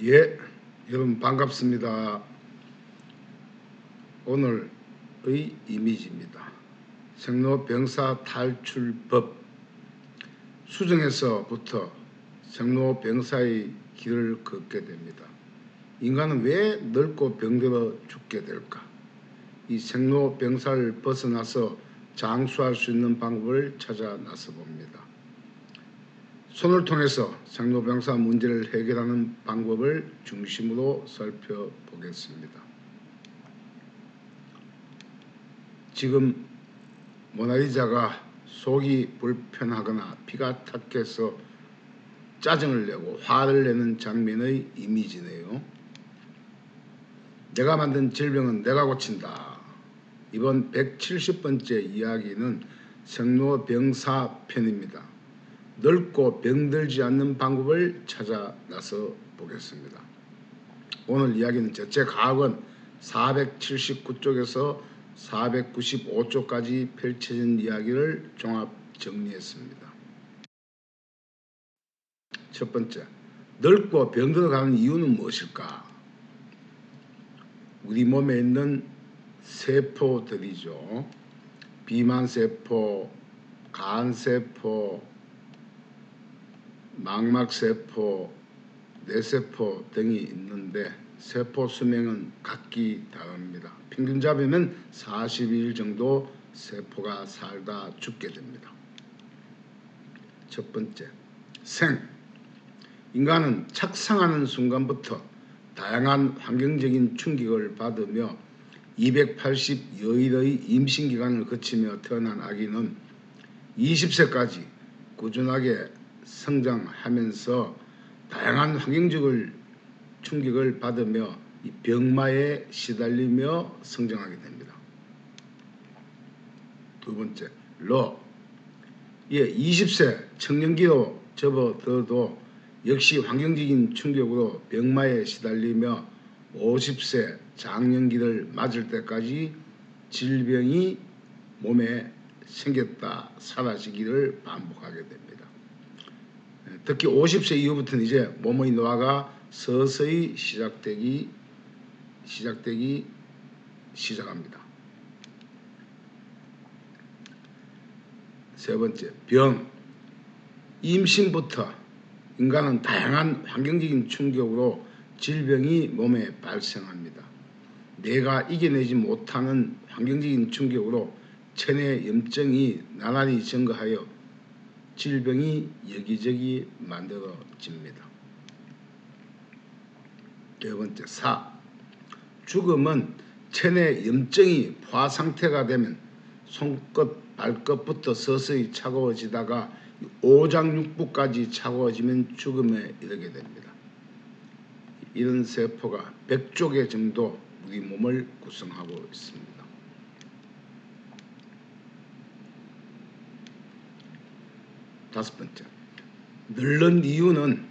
예, 여러분 반갑습니다. 오늘의 이미지입니다. 생로병사 탈출법. 수정에서부터 생로병사의 길을 걷게 됩니다. 인간은 왜 늙고 병들어 죽게 될까? 이 생로병사를 벗어나서 장수할 수 있는 방법을 찾아 나서 봅니다. 손을 통해서 생로병사 문제를 해결하는 방법을 중심으로 살펴보겠습니다. 지금 모나리자가 속이 불편하거나 피가 탁해서 짜증을 내고 화를 내는 장면의 이미지네요. 내가 만든 질병은 내가 고친다. 이번 170번째 이야기는 생로병사 편입니다. 늙고 병들지 않는 방법을 찾아 나서 보겠습니다. 오늘 이야기는 제 가학은 479쪽에서 495쪽까지 펼쳐진 이야기를 종합 정리했습니다. 첫 번째, 늙고 병들어가는 이유는 무엇일까? 우리 몸에 있는 세포들이죠. 비만세포, 간세포, 망막세포, 뇌세포 등이 있는데 세포 수명은 각기 다릅니다. 평균 잡으면 40일 정도 세포가 살다 죽게 됩니다. 첫 번째, 생. 인간은 착상하는 순간부터 다양한 환경적인 충격을 받으며 280여일의 임신기간을 거치며 태어난 아기는 20세까지 꾸준하게 성장하면서 다양한 환경적 충격을 받으며 병마에 시달리며 성장하게 됩니다. 두 번째, 예, 20세 청년기로 접어들어도 역시 환경적인 충격으로 병마에 시달리며 50세 장년기를 맞을 때까지 질병이 몸에 생겼다 사라지기를 반복하게 됩니다. 특히 50세 이후부터는 이제 몸의 노화가 서서히 시작되기 시작합니다. 세 번째, 병. 임신부터 인간은 다양한 환경적인 충격으로 질병이 몸에 발생합니다. 내가 이겨내지 못하는 환경적인 충격으로 체내 염증이 나날이 증가하여 질병이 여기저기 만들어집니다. 네 번째, 죽음은 체내 염증이 포화 상태가 되면 손끝, 발끝부터 서서히 차가워지다가 오장육부까지 차가워지면 죽음에 이르게 됩니다. 이런 세포가 100조 개 정도 우리 몸을 구성하고 있습니다. 다섯 번째, 늙는 이유는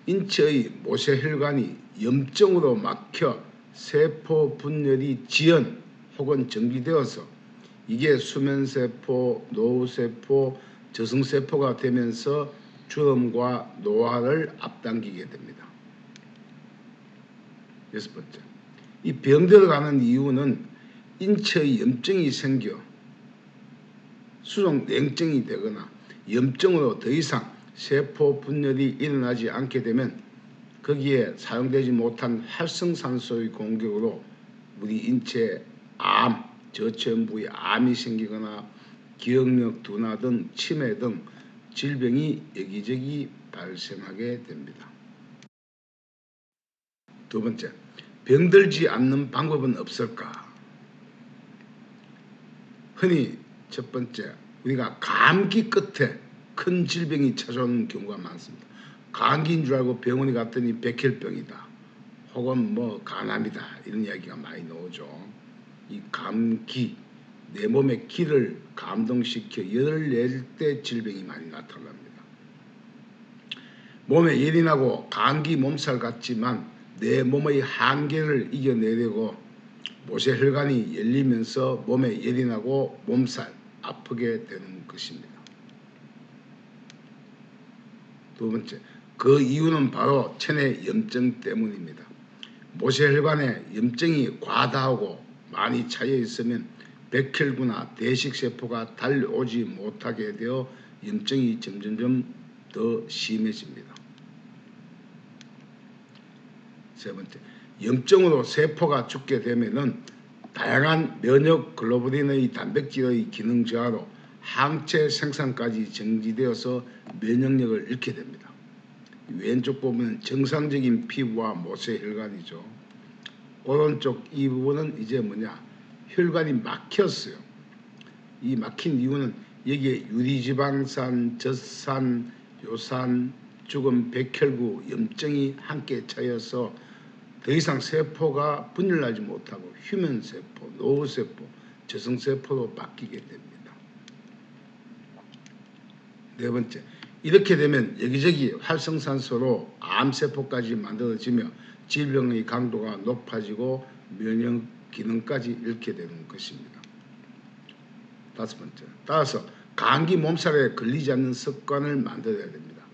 인체의 모세혈관이 염증으로 막혀 세포 분열이 지연 혹은 정지되어서 이게 수면세포, 노후세포, 저승세포가 되면서 주름과 노화를 앞당기게 됩니다. 여섯 번째, 이 병들어가는 이유는 인체의 염증이 생겨 수종 냉증이 되거나 염증으로 더 이상 세포 분열이 일어나지 않게 되면 거기에 사용되지 못한 활성산소의 공격으로 우리 인체에 암, 저체온 부위에 암이 생기거나 기억력 둔화 등 치매 등 질병이 여기저기 발생하게 됩니다. 두 번째, 병들지 않는 방법은 없을까? 흔히 첫 번째, 우리가 감기 끝에 큰 질병이 찾아오는 경우가 많습니다. 감기인 줄 알고 병원에 갔더니 백혈병이다. 혹은 간암이다. 이런 이야기가 많이 나오죠. 이 감기, 내 몸의 기를 감동시켜 열을 낼 때 질병이 많이 나타납니다. 몸에 열이 나고 감기 몸살 같지만 내 몸의 한계를 이겨내려고 모세혈관이 열리면서 몸에 열이 나고 몸살, 아프게 되는 것입니다. 두 번째, 그 이유는 바로 체내 염증 때문입니다. 모세혈관에 염증이 과다하고 많이 차여 있으면 백혈구나 대식세포가 달려오지 못하게 되어 염증이 점점점 더 심해집니다. 세 번째, 염증으로 세포가 죽게 되면은 다양한 면역 글로불린의 단백질의 기능 저하로 항체 생산까지 정지되어서 면역력을 잃게 됩니다. 왼쪽 부분은 정상적인 피부와 모세혈관이죠. 오른쪽 이 부분은 이제 뭐냐, 혈관이 막혔어요. 이 막힌 이유는 여기에 유리지방산, 젖산, 요산, 죽은 백혈구, 염증이 함께 차여서 더 이상 세포가 분열하지 못하고 휴면세포, 노후세포, 저승세포로 바뀌게 됩니다. 네 번째, 이렇게 되면 여기저기 활성산소로 암세포까지 만들어지며 질병의 강도가 높아지고 면역 기능까지 잃게 되는 것입니다. 다섯 번째, 따라서 감기 몸살에 걸리지 않는 습관을 만들어야 됩니다.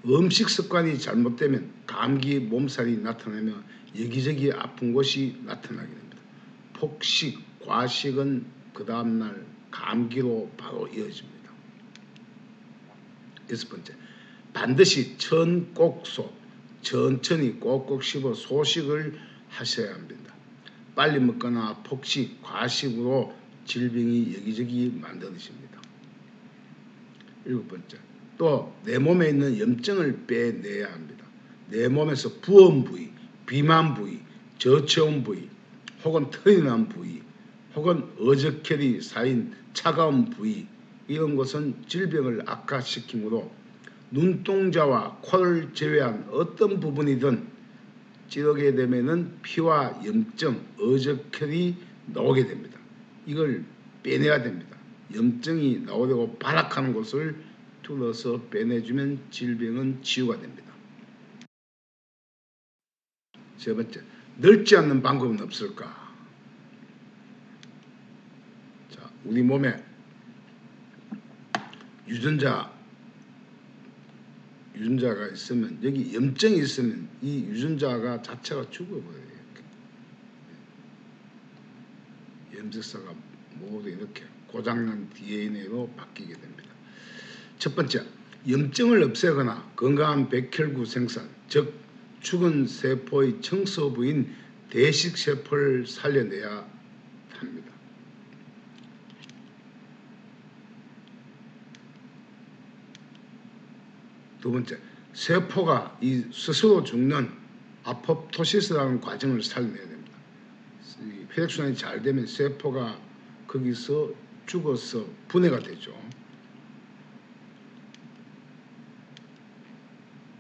음식 습관이 잘못되면 감기 몸살이 나타나며 여기저기 아픈 곳이 나타나게 됩니다. 폭식, 과식은 그 다음날 감기로 바로 이어집니다. 여섯 번째, 반드시 천곡소, 천천히 꼭꼭 씹어 소식을 하셔야 합니다. 빨리 먹거나 폭식, 과식으로 질병이 여기저기 만들어집니다. 일곱 번째, 또 내 몸에 있는 염증을 빼내야 합니다. 내 몸에서 부은 부위, 비만 부위, 저체온 부위, 혹은 털이 난 부위, 혹은 어저결이 쌓인 차가운 부위, 이런 것은 질병을 악화시키므로 눈동자와 코를 제외한 어떤 부분이든 찌르게 되면은 피와 염증, 어저결이 나오게 됩니다. 이걸 빼내야 됩니다. 염증이 나오려고 발악하는 곳을 뚫어서 빼내주면 질병은 치유가 됩니다. 세 번째, 늙지 않는 방법은 없을까? 자, 우리 몸에 유전자가 있으면, 여기 염증이 있으면 이 유전자가 자체가 죽어버려요. 염색사가 모두 이렇게 고장난 DNA로 바뀌게 됩니다. 첫 번째, 염증을 없애거나 건강한 백혈구 생산, 즉 죽은 세포의 청소부인 대식세포를 살려내야 합니다. 두 번째, 세포가 이 스스로 죽는 아포프토시스라는 과정을 살려내야 됩니다. 혈액순환이 잘 되면 세포가 거기서 죽어서 분해가 되죠.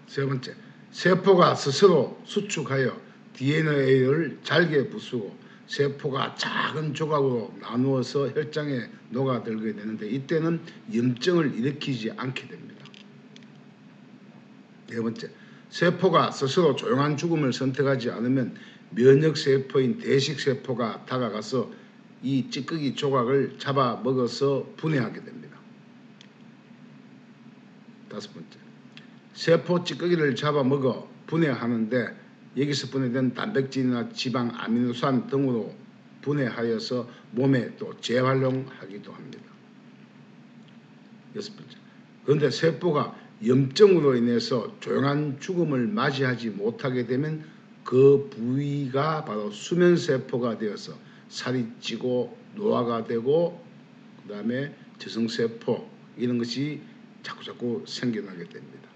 세 번째, 세포가 스스로 수축하여 DNA를 잘게 부수고 세포가 작은 조각으로 나누어서 혈장에 녹아들게 되는데 이때는 염증을 일으키지 않게 됩니다. 네 번째, 세포가 스스로 조용한 죽음을 선택하지 않으면 면역세포인 대식세포가 다가가서 이 찌꺼기 조각을 잡아먹어서 분해하게 됩니다. 다섯 번째, 세포 찌꺼기를 잡아먹어 분해하는데 여기서 분해된 단백질이나 지방, 아미노산 등으로 분해하여서 몸에 또 재활용하기도 합니다. 여섯 번째, 그런데 세포가 염증으로 인해서 조용한 죽음을 맞이하지 못하게 되면 그 부위가 바로 수면세포가 되어서 살이 찌고 노화가 되고 그 다음에 저승세포 이런 것이 자꾸자꾸 생겨나게 됩니다.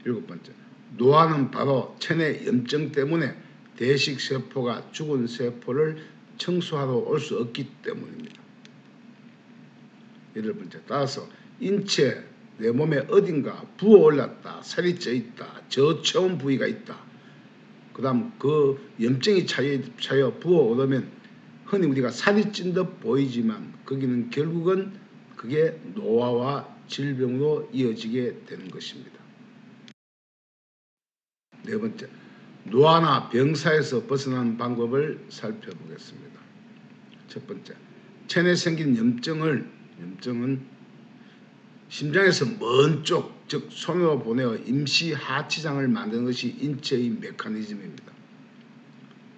일곱 번째, 노화는 바로 체내 염증 때문에 대식세포가 죽은 세포를 청소하러 올 수 없기 때문입니다. 여덟 번째, 따라서 인체 내 몸에 어딘가 부어올랐다, 살이 쪄있다, 저체온 부위가 있다. 그 다음 그 염증이 차여 부어오르면 흔히 우리가 살이 찐 듯 보이지만 거기는 결국은 그게 노화와 질병으로 이어지게 되는 것입니다. 네 번째, 노화나 병사에서 벗어나는 방법을 살펴보겠습니다. 첫 번째, 체내에 생긴 염증은 심장에서 먼 쪽, 즉 손으로 보내어 임시 하치장을 만드는 것이 인체의 메커니즘입니다.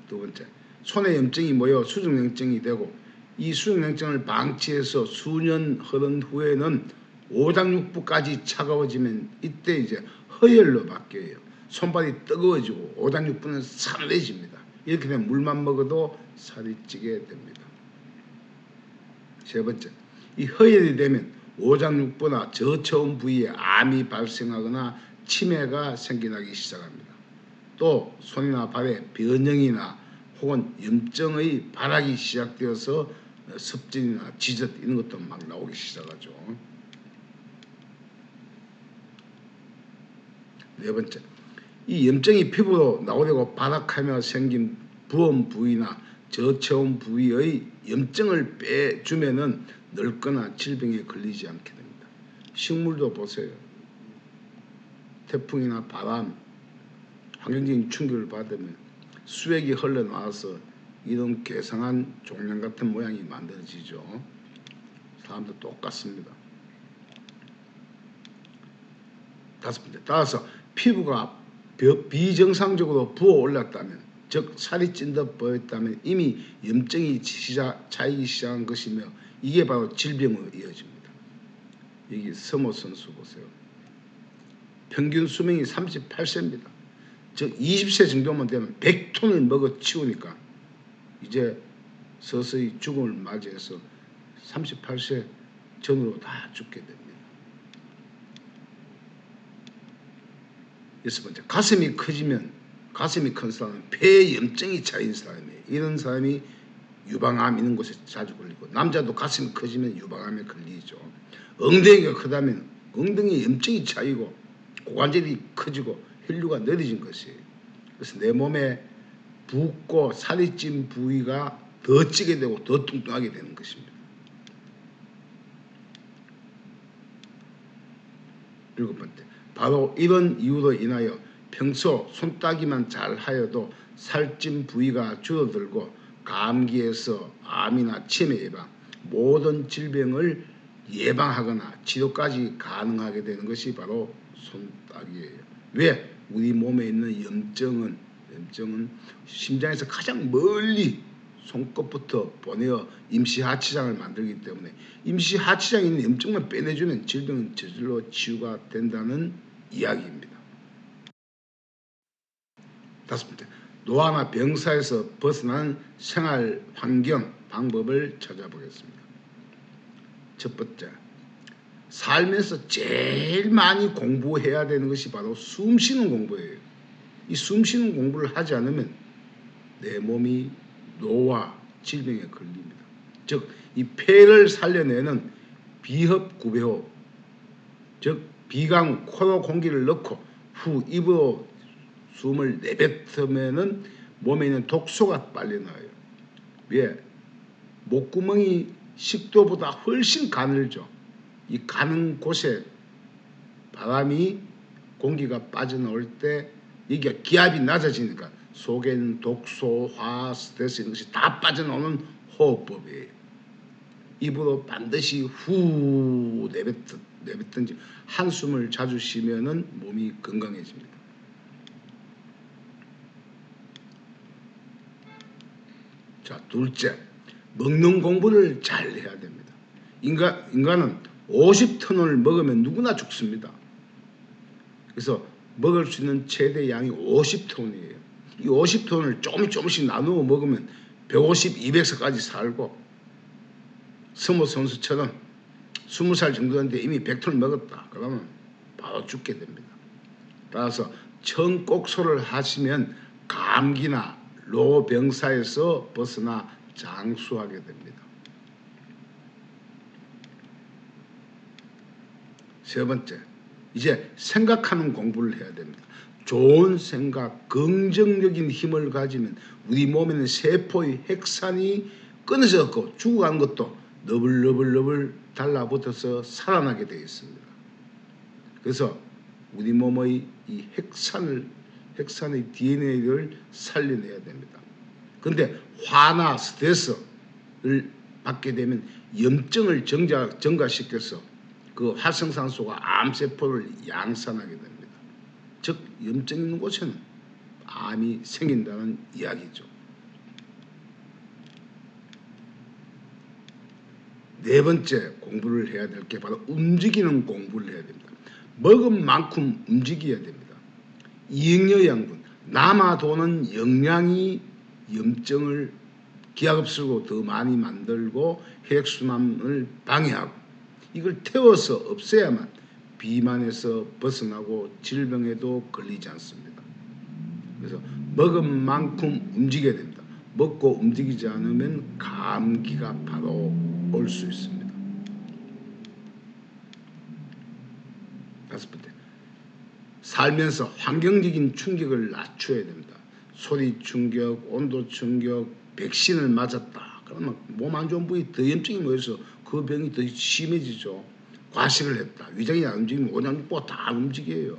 두 번째, 손에 염증이 모여 수족냉증이 되고 이 수족냉증을 방치해서 수년 흐른 후에는 오장육부까지 차가워지면 이때 이제 허열로 바뀌어요. 손발이 뜨거워지고 오장육부는 싸늘해집니다. 이렇게 되면 물만 먹어도 살이 찌게 됩니다. 세 번째, 이 허열이 되면 오장육부나 저체온 부위에 암이 발생하거나 치매가 생겨나기 시작합니다. 또 손이나 발에 변형이나 혹은 염증의 발악이 시작되어서 습진이나 지젓 이런 것도 막 나오기 시작하죠. 네 번째, 이 염증이 피부로 나오려고 발악하며 생긴 부은 부위나 저체온 부위의 염증을 빼주면은 늙거나 질병에 걸리지 않게 됩니다. 식물도 보세요. 태풍이나 바람, 환경적인 충격을 받으면 수액이 흘러나와서 이런 괴상한 종양 같은 모양이 만들어지죠. 사람도 똑같습니다. 다섯 번째, 따라서 피부가 비정상적으로 부어올랐다면, 즉 살이 찐 듯 보였다면 이미 염증이 차이기 시작한 것이며 이게 바로 질병으로 이어집니다. 여기 서모 선수 보세요. 평균 수명이 38세입니다. 즉 20세 정도만 되면 100톤을 먹어 치우니까 이제 서서히 죽음을 맞이해서 38세 전으로 다 죽게 됩니다. 여섯 번째, 가슴이 큰 사람은 폐에 염증이 차인 사람이에요. 이런 사람이 유방암 이런 곳에 자주 걸리고, 남자도 가슴이 커지면 유방암에 걸리죠. 엉덩이가 크다면 엉덩이에 염증이 차이고 고관절이 커지고 혈류가 느려진 것이에요. 그래서 내 몸에 붓고 살이 찐 부위가 더 찌게 되고 더 뚱뚱하게 되는 것입니다. 일곱 번째, 바로 이런 이유로 인하여 평소 손따기만 잘 하여도 살찐 부위가 줄어들고 감기에서 암이나 치매 예방, 모든 질병을 예방하거나 치료까지 가능하게 되는 것이 바로 손따기예요. 왜? 우리 몸에 있는 염증은 심장에서 가장 멀리 손끝부터 보내어 임시 하치장을 만들기 때문에 임시 하치장에 있는 염증만 빼내주면 질병은 저절로 치유가 된다는 이야기입니다. 다섯 번째, 노화나 병사에서 벗어나는 생활 환경 방법을 찾아보겠습니다. 첫 번째, 살면서 제일 많이 공부해야 되는 것이 바로 숨 쉬는 공부예요. 이 숨 쉬는 공부를 하지 않으면 내 몸이 노화, 질병에 걸립니다. 즉, 이 폐를 살려내는 비흡구배호흡, 즉 비강 코로 공기를 넣고 후 입으로 숨을 내뱉으면은 몸에 있는 독소가 빨리 나와요. 왜? 목구멍이 식도보다 훨씬 가늘죠. 이 가는 곳에 바람이 공기가 빠져나올 때 이게 기압이 낮아지니까 속에 있는 독소, 화, 스트레스 이런 것이 다 빠져나오는 호흡법이에요. 입으로 반드시 후 내뱉든지 한숨을 자주 쉬면은 몸이 건강해집니다. 자, 둘째, 먹는 공부를 잘 해야 됩니다. 인간은 50톤을 먹으면 누구나 죽습니다. 그래서 먹을 수 있는 최대 양이 50톤이에요. 이 50톤을 조금씩 나누어 먹으면 150, 200살까지 살고, 서모 선수처럼 20살 정도 됐는데 이미 100톤을 먹었다. 그러면 바로 죽게 됩니다. 따라서 청곡소를 하시면 감기나 노병사에서 벗어나 장수하게 됩니다. 세 번째, 이제 생각하는 공부를 해야 됩니다. 좋은 생각, 긍정적인 힘을 가지면 우리 몸에는 세포의 핵산이 끊어졌고 죽어가는 것도 너블너블 달라붙어서 살아나게 되어 있습니다. 그래서 우리 몸의 이 핵산의 DNA를 살려내야 됩니다. 그런데 화나 스트레스를 받게 되면 염증을 증가시켜서 그 활성산소가 암세포를 양산하게 됩니다. 즉 염증 있는 곳에는 암이 생긴다는 이야기죠. 네 번째 공부를 해야 될 게 바로 움직이는 공부를 해야 됩니다. 먹은 만큼 움직여야 됩니다. 이익여 양분, 남아도는 영양이 염증을 기하급수로 더 많이 만들고 혈액순환을 방해하고 이걸 태워서 없애야만 비만에서 벗어나고 질병에도 걸리지 않습니다. 그래서 먹은 만큼 움직여야 됩니다. 먹고 움직이지 않으면 감기가 바로 올 수 있습니다. 다섯 번째, 살면서 환경적인 충격을 낮춰야 됩니다. 소리 충격, 온도 충격, 백신을 맞았다. 그러면 몸 안 좋은 부위 더 염증이 모여서 그 병이 더 심해지죠. 과식을 했다. 위장이 안 움직이면 오장육부가 다 움직여요.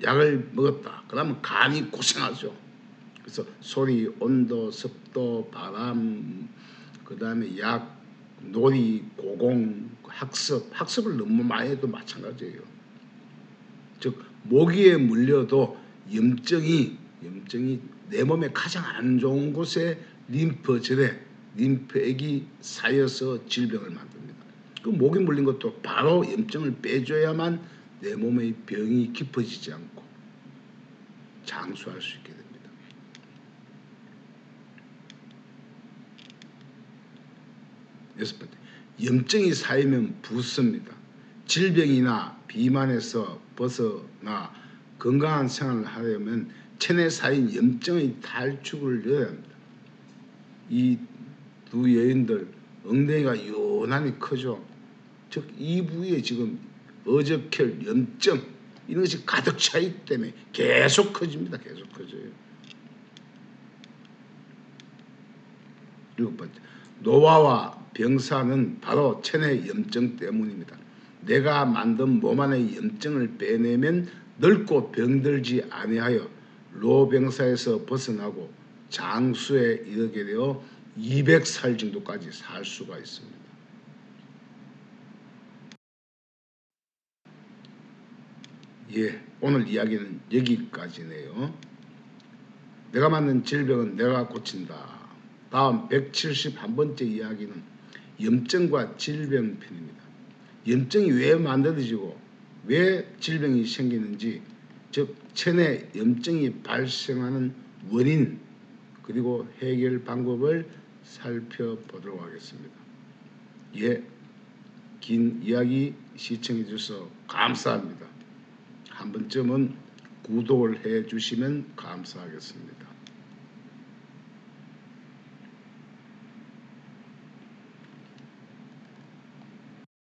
약을 먹었다. 그러면 간이 고생하죠. 그래서 소리, 온도, 습도, 바람, 그 다음에 약, 놀이, 고공, 학습을 너무 많이 해도 마찬가지예요. 즉 모기에 물려도 염증이 내 몸에 가장 안 좋은 곳에 림프액이 쌓여서 질병을 만듭니다. 그 모기 물린 것도 바로 염증을 빼줘야만 내 몸의 병이 깊어지지 않고 장수할 수 있게 됩니다. 여섯 번째, 염증이 쌓이면 붓습니다. 질병이나 비만에서 벗어나 건강한 생활을 하려면 체내에 쌓인 염증의 탈출을 해야 합니다. 이 두 여인들 엉덩이가 요란히 크죠. 즉 이 부위에 지금 어적혈, 염증 이런 것이 가득 차 있기 때문에 계속 커집니다. 계속 커져요. 일곱 번째, 노화와 병사는 바로 체내 염증 때문입니다. 내가 만든 몸 안의 염증을 빼내면 늙고 병들지 아니하여 노병사에서 벗어나고 장수에 이르게 되어 200살 정도까지 살 수가 있습니다. 예, 오늘 이야기는 여기까지네요. 내가 만든 질병은 내가 고친다. 다음 171번째 이야기는 염증과 질병 편입니다. 염증이 왜 만들어지고 왜 질병이 생기는지, 즉 체내 염증이 발생하는 원인 그리고 해결 방법을 살펴보도록 하겠습니다. 예, 긴 이야기 시청해 주셔서 감사합니다. 한 번쯤은 구독을 해 주시면 감사하겠습니다.